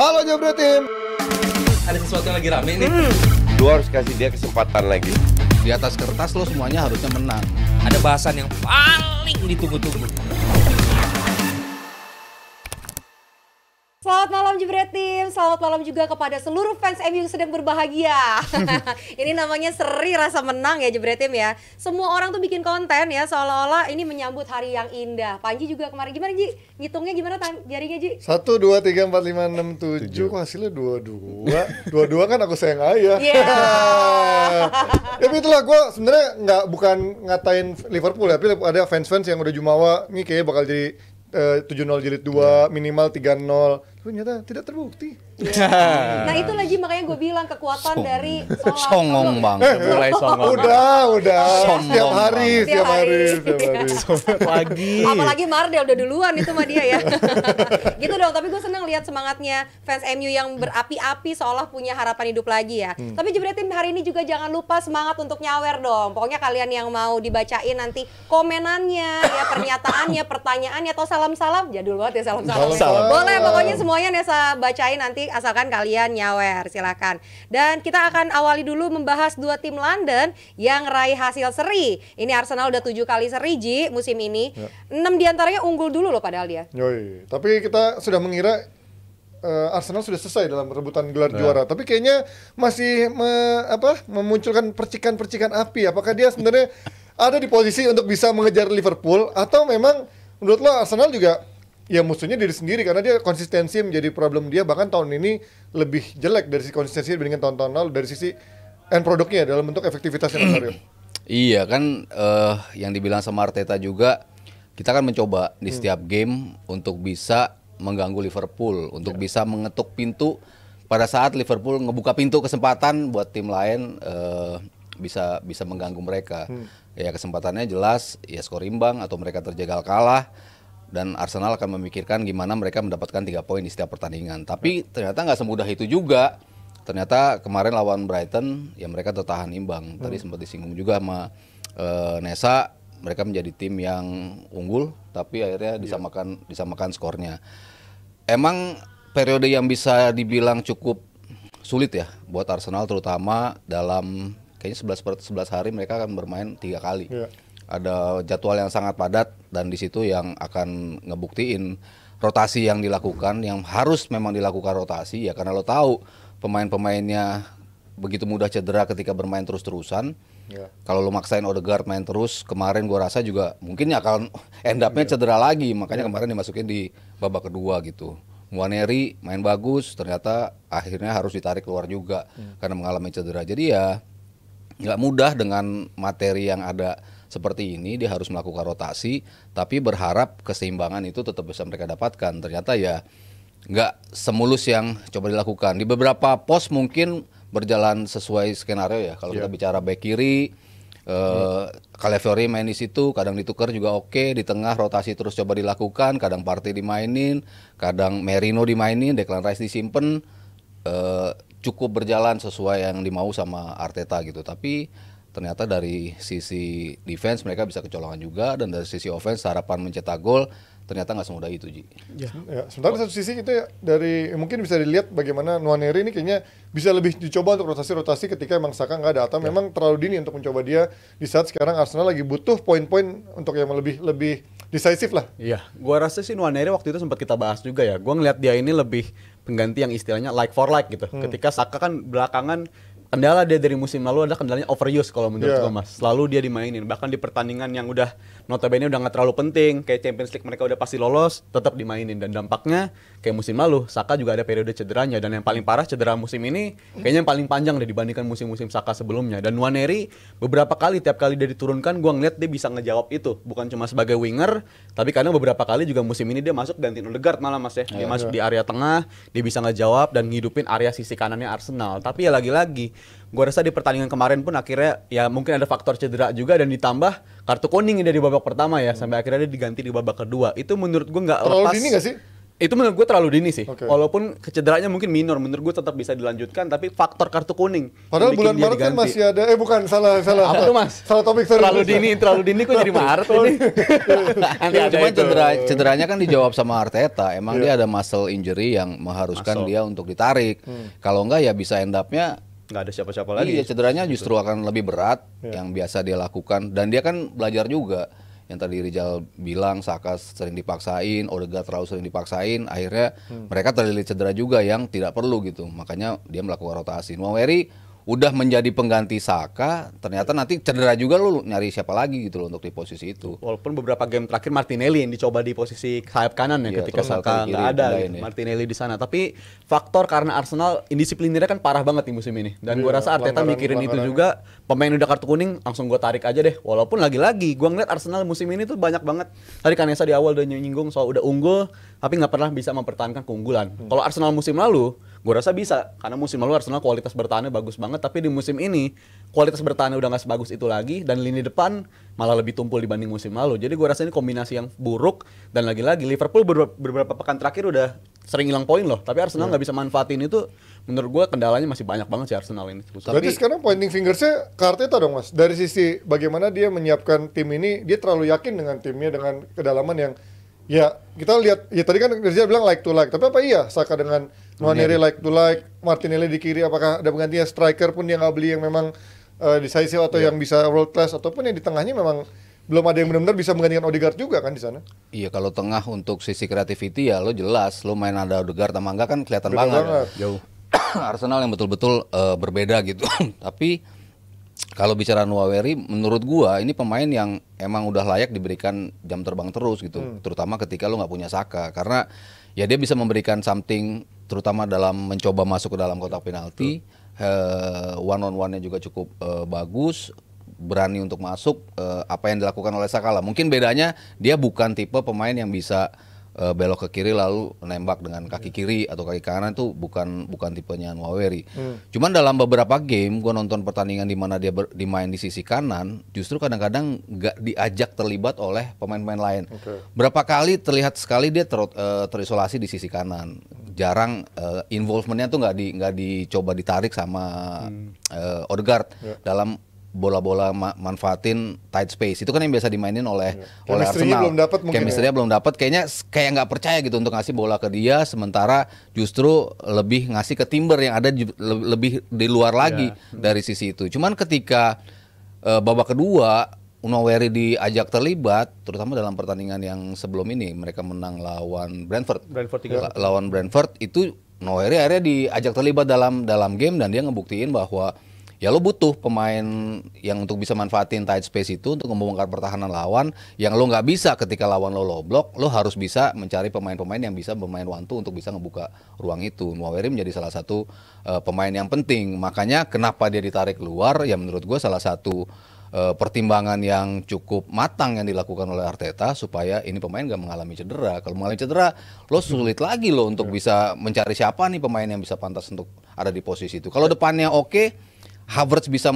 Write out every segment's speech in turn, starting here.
Halo Jabra Tim. Ada sesuatu yang lagi rame nih. Lu harus kasih dia kesempatan lagi. Di atas kertas lo semuanya harusnya menang. Ada bahasan yang paling ditunggu-tunggu. Selamat malam Jebret Tim, selamat malam juga kepada seluruh fans MU yang sedang berbahagia. Ini namanya seri rasa menang ya Jebret Tim ya. Semua orang tuh bikin konten ya seolah-olah ini menyambut hari yang indah. Panji juga kemarin gimana Ji? Ngitungnya gimana jaringnya Ji? 1, 2, 3, 4, 5, 6, 7. Kok hasilnya 22? 22 kan aku sayang ayah. Tapi itulah gue sebenarnya bukan ngatain Liverpool ya, tapi ada fans-fans yang udah jumawa nih kayaknya bakal jadi 7-0 jilid 2, minimal 3-0. Ternyata tidak terbukti. Nah itu lagi makanya gue bilang kekuatan dari Songong bang, mulai songong. Udah. Sombong, Setiap hari. Lagi. Apalagi Mardel udah duluan itu mah dia ya. Gitu dong, tapi gue seneng lihat semangatnya fans MU yang berapi-api seolah punya harapan hidup lagi ya. Tapi Jebret Tim hari ini juga jangan lupa semangat untuk nyawer dong. Pokoknya kalian yang mau dibacain nanti komenannya, ya pernyataannya, pertanyaannya atau salam-salam. Jadul banget ya salam-salam. Boleh pokoknya semuanya Nesa bacain nanti asalkan kalian nyawer, silakan. Dan kita akan awali dulu membahas dua tim London yang raih hasil seri. Ini Arsenal udah 7 kali seri Ji musim ini. 6 diantaranya unggul dulu loh padahal dia. Yoi. Tapi kita sudah mengira Arsenal sudah selesai dalam rebutan gelar juara. Tapi kayaknya masih memunculkan percikan-percikan api. Apakah dia sebenarnya ada di posisi untuk bisa mengejar Liverpool atau memang menurut lo Arsenal juga ya musuhnya diri sendiri karena dia konsistensi menjadi problem dia, bahkan tahun ini lebih jelek dari sisi konsistensi dibandingkan tahun-tahun lalu dari sisi end produknya dalam bentuk efektivitasnya Mario. Iya kan, yang dibilang sama Arteta juga, kita kan mencoba di setiap game untuk bisa mengganggu Liverpool, untuk bisa mengetuk pintu pada saat Liverpool ngebuka pintu kesempatan buat tim lain bisa mengganggu mereka. Ya kesempatannya jelas, ya skor imbang atau mereka terjegal kalah. Dan Arsenal akan memikirkan gimana mereka mendapatkan 3 poin di setiap pertandingan. Tapi ternyata nggak semudah itu juga. Ternyata kemarin lawan Brighton, ya mereka tertahan imbang. Tadi sempat disinggung juga sama Nesa, mereka menjadi tim yang unggul, tapi akhirnya disamakan skornya. Emang periode yang bisa dibilang cukup sulit ya buat Arsenal, terutama dalam kayaknya 11 hari mereka akan bermain 3 kali. Ada jadwal yang sangat padat dan di situ yang akan ngebuktiin rotasi yang dilakukan, yang harus memang dilakukan rotasi ya karena lo tahu pemain-pemainnya begitu mudah cedera ketika bermain terus-terusan. Kalau lo maksain Odegaard main terus, kemarin gua rasa juga mungkin ya akan end up-nya cedera lagi, makanya kemarin dimasukin di babak kedua gitu. Nwaneri main bagus, ternyata akhirnya harus ditarik keluar juga karena mengalami cedera. Jadi ya nggak mudah dengan materi yang ada seperti ini, dia harus melakukan rotasi, tapi berharap keseimbangan itu tetap bisa mereka dapatkan. Ternyata ya nggak semulus yang coba dilakukan. Di beberapa pos mungkin berjalan sesuai skenario ya. Kalau kita bicara back kiri, Calafiori main di situ, kadang ditukar juga oke. Di tengah rotasi terus coba dilakukan, kadang Partey dimainin, kadang Merino dimainin, Declan Rice disimpen. Cukup berjalan sesuai yang dimau sama Arteta gitu. Tapi ternyata dari sisi defense mereka bisa kecolongan juga, dan dari sisi offense harapan mencetak gol ternyata nggak semudah itu Ji. Sementara satu sisi kita dari mungkin bisa dilihat bagaimana Nwaneri ini kayaknya bisa lebih dicoba untuk rotasi ketika emang Saka nggak ada atau memang terlalu dini untuk mencoba dia di saat sekarang Arsenal lagi butuh poin-poin untuk yang lebih decisif lah. Iya, gua rasa sih Nwaneri waktu itu sempat kita bahas juga ya. Gua ngeliat dia ini lebih pengganti yang istilahnya like for like gitu. Ketika Saka kan belakangan kendala dia dari musim lalu ada kendalanya overuse kalau menurut gue Mas. Selalu dia dimainin, bahkan di pertandingan yang udah notabene udah nggak terlalu penting, kayak Champions League mereka udah pasti lolos, tetap dimainin. Dan dampaknya kayak musim lalu, Saka juga ada periode cederanya, dan yang paling parah cedera musim ini kayaknya yang paling panjang deh dibandingkan musim-musim Saka sebelumnya. Dan Nwaneri beberapa kali, tiap kali dia diturunkan, gue ngeliat dia bisa ngejawab itu, bukan cuma sebagai winger, tapi kadang beberapa kali juga musim ini dia masuk gantiin Odegaard malah Mas ya. Dia masuk di area tengah, dia bisa ngejawab dan ngidupin area sisi kanannya Arsenal. Tapi ya lagi-lagi gue rasa di pertandingan kemarin pun akhirnya ya mungkin ada faktor cedera juga, dan ditambah kartu kuning dari babak pertama ya, sampai akhirnya dia diganti di babak kedua. Itu menurut gue nggak lepas. Terlalu dini nggak sih? Itu menurut gue terlalu dini sih. Oke. Walaupun kecederanya mungkin minor, menurut gue tetap bisa dilanjutkan. Tapi faktor kartu kuning. Padahal yang bikin bulan dia Maret kan diganti. masih ada, bukan, salah. Apa tuh, Mas? Salah topik, sorry. Terlalu dini kok jadi Maret ini. Nanti ada Cuman itu. cederanya kan dijawab sama Arteta. Emang dia ada muscle injury yang mengharuskan dia untuk ditarik. Kalau enggak ya bisa end up-nya Nggak ada siapa-siapa lagi. iya, cederanya justru akan lebih berat yang biasa dia lakukan. Dan dia kan belajar juga. Yang tadi Rizal bilang Saka sering dipaksain, Odegaard terlalu sering dipaksain, akhirnya mereka terlilit cedera juga yang tidak perlu gitu. Makanya dia melakukan rotasi. Nwaweri udah menjadi pengganti Saka, ternyata nanti cedera juga lu nyari siapa lagi gitu loh untuk di posisi itu. Walaupun beberapa game terakhir Martinelli yang dicoba di posisi sayap kanan ya, Iya, ketika terus Saka kiri nggak ada pindahin gitu. ya. Martinelli di sana. Tapi faktor karena Arsenal indisiplinirnya kan parah banget di musim ini. Dan gua rasa Arteta mikirin itu juga. Pemain udah kartu kuning langsung gua tarik aja deh. Walaupun lagi-lagi gua ngeliat Arsenal musim ini tuh banyak banget. Tadi Kanesa di awal udah nyinggung soal udah unggul tapi nggak pernah bisa mempertahankan keunggulan. Kalau Arsenal musim lalu gue rasa bisa, karena musim lalu Arsenal kualitas bertahannya bagus banget, tapi di musim ini kualitas bertahannya udah nggak sebagus itu lagi, dan lini depan malah lebih tumpul dibanding musim lalu. Jadi gue rasa ini kombinasi yang buruk, dan lagi-lagi Liverpool beberapa pekan terakhir udah sering hilang poin loh, tapi Arsenal nggak bisa manfaatin itu. Menurut gue kendalanya masih banyak banget sih Arsenal ini. Berarti sekarang pointing fingersnya ke Arteta dong, Mas. Dari sisi bagaimana dia menyiapkan tim ini, dia terlalu yakin dengan timnya, dengan kedalaman yang ya kita lihat, ya tadi kan Rizal bilang like to like, tapi apa iya Saka dengan Nwaneri like to like, Martinelli di kiri, apakah ada penggantinya? Striker pun dia nggak beli yang memang decisive atau yang bisa world class, ataupun yang di tengahnya memang belum ada yang benar-benar bisa menggantikan Odegaard juga kan di sana. Iya, kalau tengah untuk sisi creativity ya lo jelas, lo main ada Odegaard sama enggak kan kelihatan Beda banget. banget. Jauh. Arsenal yang betul-betul berbeda gitu. Tapi kalau bicara Nwaweri, menurut gua ini pemain yang emang udah layak diberikan jam terbang terus gitu, terutama ketika lo nggak punya Saka, karena ya dia bisa memberikan something, terutama dalam mencoba masuk ke dalam kotak penalti, one on one-nya juga cukup bagus, berani untuk masuk, apa yang dilakukan oleh Saka lah. Mungkin bedanya dia bukan tipe pemain yang bisa belok ke kiri lalu nembak dengan kaki kiri atau kaki kanan, itu bukan tipenya Nwaweri. Cuman dalam beberapa game gue nonton pertandingan di mana dia dimain di sisi kanan, justru kadang-kadang nggak diajak terlibat oleh pemain-pemain lain. Berapa kali terlihat sekali dia terisolasi di sisi kanan. Jarang involvementnya tuh nggak dicoba ditarik sama Odegaard dalam bola-bola manfaatin tight space. Itu kan yang biasa dimainin oleh Chemistry-nya Arsenal. belum dapat mungkin Chemistry-nya belum dapat. Kayaknya kayak nggak percaya gitu untuk ngasih bola ke dia, sementara justru lebih ngasih ke Timber yang ada lebih di luar lagi dari sisi itu. Cuman ketika babak kedua Nwaweri diajak terlibat, terutama dalam pertandingan yang sebelum ini, mereka menang lawan Brentford. Lawan Brentford itu Nwaweri akhirnya diajak terlibat dalam game, dan dia ngebuktiin bahwa ya lo butuh pemain yang untuk bisa manfaatin tight space itu untuk membongkar pertahanan lawan, yang lo nggak bisa ketika lawan lo low block. Lo harus bisa mencari pemain-pemain yang bisa bermain one two untuk bisa ngebuka ruang itu. Nwaweri menjadi salah satu pemain yang penting. Makanya kenapa dia ditarik keluar, ya menurut gue salah satu pertimbangan yang cukup matang yang dilakukan oleh Arteta supaya ini pemain gak mengalami cedera. Kalau mengalami cedera, lo sulit lagi lo untuk bisa mencari siapa nih pemain yang bisa pantas untuk ada di posisi itu. Kalau depannya oke, Havertz bisa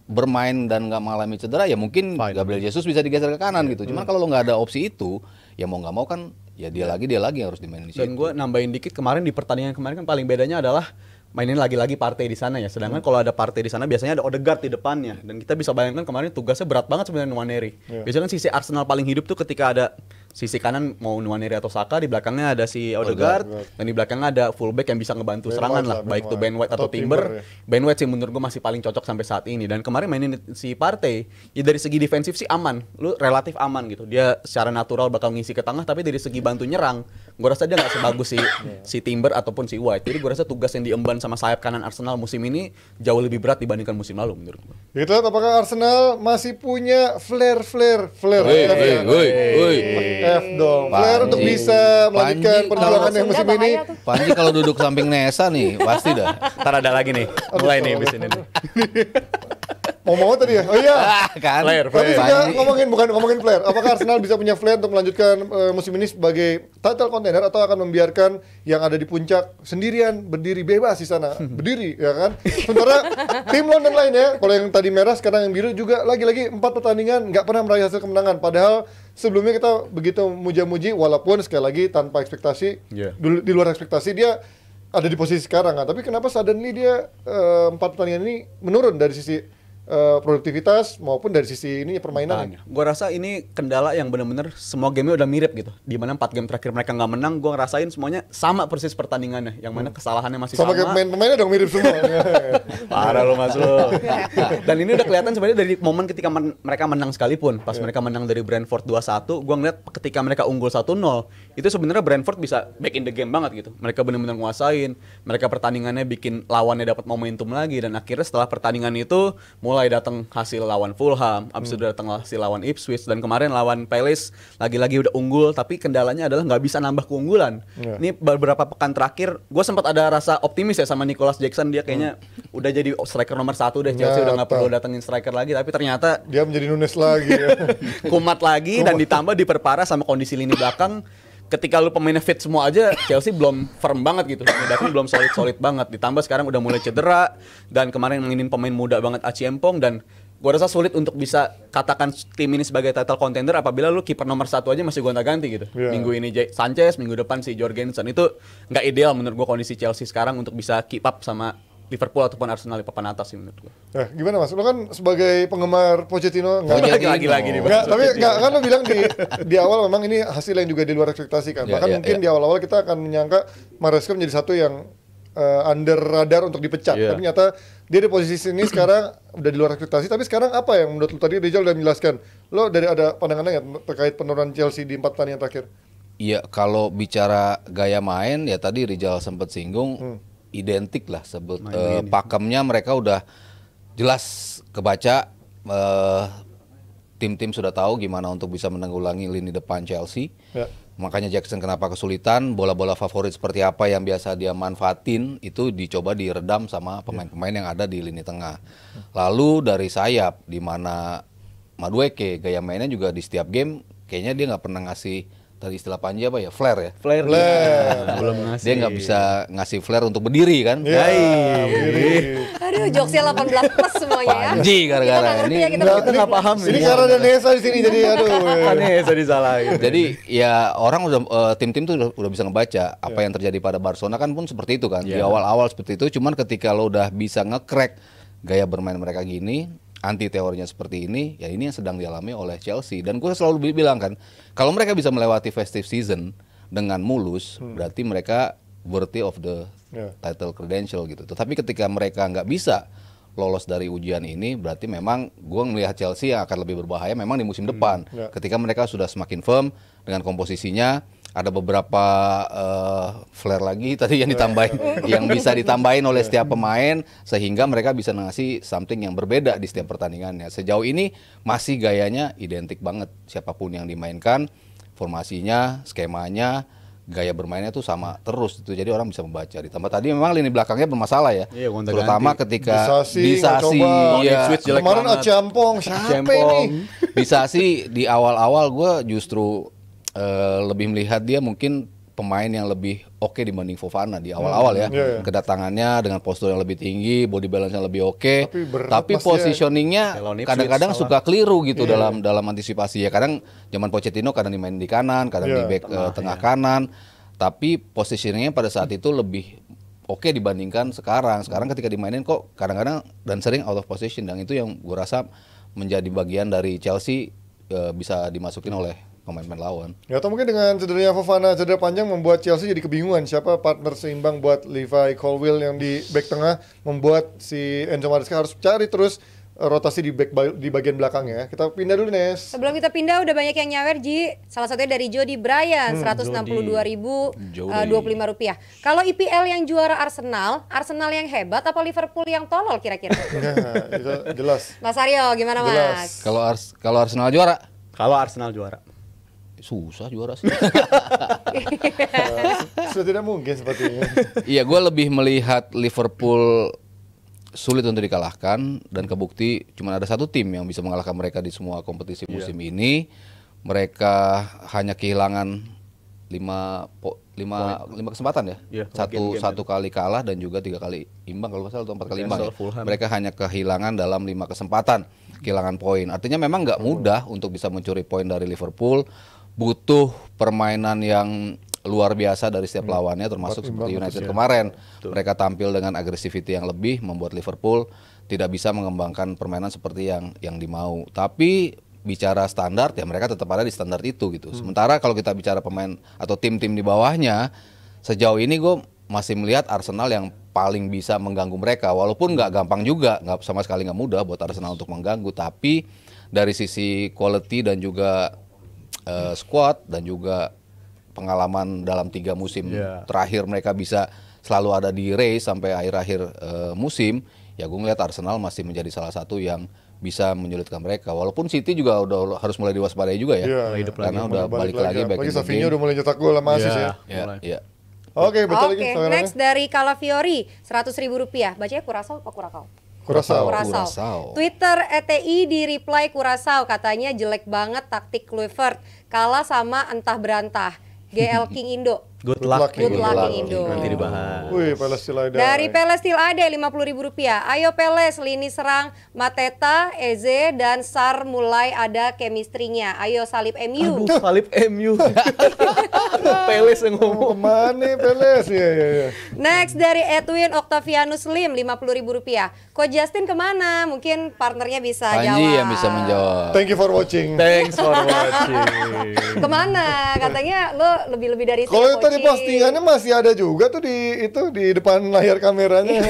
bermain dan nggak mengalami cedera, ya mungkin Gabriel Jesus bisa digeser ke kanan gitu. Cuman kalau lo nggak ada opsi itu, ya mau nggak mau kan ya dia lagi yang harus dimainin di situ. Dan gue nambahin dikit, kemarin di pertandingan kemarin kan paling bedanya adalah mainin lagi-lagi Partey di sana ya. Sedangkan kalau ada Partey di sana biasanya ada Odegaard di depannya. Dan kita bisa bayangkan kemarin tugasnya berat banget sebenarnya Nwaneri. Biasanya kan sisi Arsenal paling hidup tuh ketika ada sisi kanan mau Nwaneri atau Saka, di belakangnya ada si Odegaard, dan di belakangnya ada fullback yang bisa ngebantu serangan lah, baik itu Ben White atau Timber. Ben White sih menurut gue masih paling cocok sampai saat ini. Dan kemarin mainin si Partey, ya dari segi defensif sih aman, lu relatif aman gitu. Dia secara natural bakal ngisi ke tengah, tapi dari segi bantu nyerang, gue rasa dia nggak sebagus si Timber ataupun si White. Jadi gue rasa tugas yang diemban sama sayap kanan Arsenal musim ini jauh lebih berat dibandingkan musim lalu menurut gue. Gitu, apakah Arsenal masih punya flair? F dong. Flair untuk bisa melanjutkan perjuangan yang musim ini. Panji kalau duduk samping Nesa nih pasti dah. Ntar ada lagi nih, mulai nih abis ini nih. Mau tadi ya? Oh iya. Kan? Flair. Tapi juga ngomongin flair. Apakah Arsenal bisa punya flair untuk melanjutkan musim ini sebagai title contender, atau akan membiarkan yang ada di puncak sendirian berdiri bebas di sana, berdiri ya kan? Sementara tim London lainnya, kalau yang tadi merah sekarang yang biru juga lagi-lagi 4 pertandingan nggak pernah meraih hasil kemenangan. Padahal sebelumnya kita begitu muja-muji walaupun sekali lagi tanpa ekspektasi, Iya. di luar ekspektasi dia ada di posisi sekarang kan. Tapi kenapa suddenly dia 4 pertandingan ini menurun dari sisi produktivitas maupun dari sisi ini permainan? Gue rasa ini kendala yang benar-benar semua gamenya udah mirip gitu. Di mana 4 game terakhir mereka nggak menang, gue ngerasain semuanya sama persis pertandingannya. Yang mana kesalahannya masih Sama kayak pemainnya dong mirip semua. Parah lo Mas lo. Dan ini udah kelihatan sebenarnya dari momen ketika mereka menang sekalipun. Pas mereka menang dari Brentford 2-1, gua ngeliat ketika mereka unggul 1-0, itu sebenarnya Brentford bisa back in the game banget gitu. Mereka benar-benar nguasain, mereka pertandingannya bikin lawannya dapat momentum lagi, dan akhirnya setelah pertandingan itu mulai datang hasil lawan Fulham, abis itu datang hasil lawan Ipswich, dan kemarin lawan Palace lagi-lagi udah unggul, tapi kendalanya adalah nggak bisa nambah keunggulan. Ini beberapa pekan terakhir, gue sempat ada rasa optimis ya sama Nicholas Jackson, dia kayaknya udah jadi striker nomor 1 deh, Chelsea udah nggak perlu datengin striker lagi, tapi ternyata Dia menjadi Nunes lagi ya. kumat lagi dan ditambah diperparah sama kondisi lini belakang. Ketika lu pemainnya fit semua aja, Chelsea belum firm banget gitu. Tapi belum solid banget. Ditambah sekarang udah mulai cedera, dan kemarin mainin pemain muda banget Achiempong, dan gua rasa sulit untuk bisa katakan tim ini sebagai title contender apabila lu kiper nomor 1 aja masih gonta-ganti gitu. Minggu ini Sanchez, minggu depan si Jorgensen. Itu nggak ideal menurut gua kondisi Chelsea sekarang untuk bisa keep up sama Liverpool ataupun Arsenal di papan atas sih menurut gua. Gimana Mas? Lo kan sebagai penggemar Pochettino Lagi-lagi nih. Enggak, tapi enggak, kan lo bilang di awal memang ini hasil yang juga di luar ekspektasi kan. Bahkan mungkin di awal-awal kita akan menyangka Maresca menjadi satu yang under radar untuk dipecat. Tapi ternyata dia di posisi ini sekarang udah di luar ekspektasi. Tapi sekarang apa yang menurut lo, tadi Rizal udah menjelaskan, lo dari ada pandangannya nggak terkait penurunan Chelsea di 4 pertandingan terakhir? Iya, kalau bicara gaya main ya tadi Rizal sempat singgung, identik lah pakemnya mereka udah jelas kebaca, tim-tim sudah tahu gimana untuk bisa menanggulangi lini depan Chelsea. Makanya Jackson kenapa kesulitan, bola-bola favorit seperti apa yang biasa dia manfaatin itu dicoba diredam sama pemain-pemain yang ada di lini tengah. Lalu dari sayap, di mana Madueke gaya mainnya juga di setiap game kayaknya dia nggak pernah ngasih, tadi istilah Panji apa ya, flare ya? Flare. Belum ngasih. Dia nggak bisa ngasih flare untuk berdiri kan? Aduh, jokesnya 18 plus semuanya ya. Panji gara-gara ini. Kita nggak paham Ini karena ada Nesa di sini jadi aduh. Aneh, saya disalahin. Jadi ya orang udah tim-tim tuh udah bisa ngebaca apa yang terjadi pada Barcelona kan pun seperti itu kan. Di awal-awal seperti itu, cuman ketika lo udah bisa nge-crack gaya bermain mereka gini, anti teorinya seperti ini, ya ini yang sedang dialami oleh Chelsea. Dan gue selalu bilang kan, kalau mereka bisa melewati festive season dengan mulus, berarti mereka worthy of the title credential gitu. Tetapi ketika mereka nggak bisa lolos dari ujian ini, berarti memang gue melihat Chelsea yang akan lebih berbahaya memang di musim depan. Ketika mereka sudah semakin firm dengan komposisinya, ada beberapa flare lagi tadi yang ditambahin, yang bisa ditambahin oleh setiap pemain sehingga mereka bisa ngasih something yang berbeda di setiap pertandingannya. Sejauh ini masih gayanya identik banget, siapapun yang dimainkan, formasinya, skemanya, gaya bermainnya tuh sama terus itu, jadi orang bisa membaca. Ditambah tadi memang lini belakangnya bermasalah ya, terutama ketika Disasi, kemarin Achiempong siapa ini? Disasi di awal-awal gue justru lebih melihat dia mungkin pemain yang lebih oke dibanding Fofana di awal-awal ya. Kedatangannya dengan postur yang lebih tinggi, body balance-nya lebih oke, tapi positioningnya kadang-kadang suka keliru gitu dalam antisipasi ya. Kadang zaman Pochettino kadang dimain di kanan, kadang di back tengah kanan, tapi positioningnya pada saat itu lebih oke dibandingkan sekarang. Sekarang ketika dimainin kok kadang-kadang dan sering out of position, dan itu yang gue rasa menjadi bagian dari Chelsea bisa dimasukin oleh pemain-pemain lawan. Ya atau mungkin dengan cederanya Fofana, cedera panjang membuat Chelsea jadi kebingungan siapa partner seimbang buat Levi Colwill yang di back tengah, membuat si Enzo Maresca harus cari terus rotasi di bagian belakangnya. Kita pindah dulu Nes. Sebelum kita pindah udah banyak yang nyawer Ji. Salah satunya dari Jody Bryan 162.025 rupiah. Kalau IPL yang juara Arsenal yang hebat apa Liverpool yang tolol kira-kira? Nah, itu jelas. Mas Aryo gimana Mas? Kalau Arsenal juara? Kalau Arsenal juara. Susah juara sih. Sudah tidak mungkin sepertinya. Iya, gue lebih melihat Liverpool sulit untuk dikalahkan, dan kebukti cuma ada satu tim yang bisa mengalahkan mereka di semua kompetisi musim ini. Mereka hanya kehilangan 5 kesempatan ya. Satu kali kalah dan juga 3 kali imbang kalau nggak salah, atau 4 kali imbang. Ya. Mereka hanya kehilangan dalam 5 kesempatan. kehilangan poin. Artinya memang nggak mudah untuk bisa mencuri poin dari Liverpool. Butuh permainan yang luar biasa dari setiap lawannya, termasuk seperti United kemarin. Mereka tampil dengan agresiviti yang lebih, membuat Liverpool tidak bisa mengembangkan permainan seperti yang dimau. Tapi bicara standar, ya mereka tetap ada di standar itu gitu. Sementara kalau kita bicara pemain atau tim-tim di bawahnya, sejauh ini gue masih melihat Arsenal yang paling bisa mengganggu mereka. Walaupun nggak gampang juga, nggak sama sekali nggak mudah buat Arsenal untuk mengganggu. Tapi dari sisi quality dan juga squad dan juga pengalaman dalam 3 musim terakhir mereka bisa selalu ada di race sampai akhir-akhir musim, ya gue ngeliat Arsenal masih menjadi salah satu yang bisa menyulitkan mereka. Walaupun City juga udah harus mulai diwaspadai juga ya, karena udah balik lagi back in the Savinho game. udah mulai nyetak gol sama asis ya. Iya. Oke, baca lagi. Oke, next dari Calafiori, Rp100.000. Bacanya Curaçao apa Curacao? Curaçao. Curaçao. Twitter ETI di reply Curaçao, katanya jelek banget taktik Kluivert, kalah sama entah berantah. GL King Indo. Good luck. Good luck King Indo. Nanti dibahas. Wih, Palestina Dari Peles Still ada Rp50.000. Ayo Peles, lini serang Mateta, Eze, dan Sar mulai ada chemistry-nya. Ayo salib MU. Aduh, salib MU. Peles yang ngomong. Kemana Peles? Iya. Next dari Edwin Octavianus Lim, Rp50.000. Ko Justin kemana? Mungkin partnernya bisa Panji jawab. yang bisa menjawab. Thank you for watching. Thanks for watching. Kemana? Katanya lo lebih-lebih dari Kalau sini, tadi coaching. postingannya masih ada juga tuh di depan layar kameranya.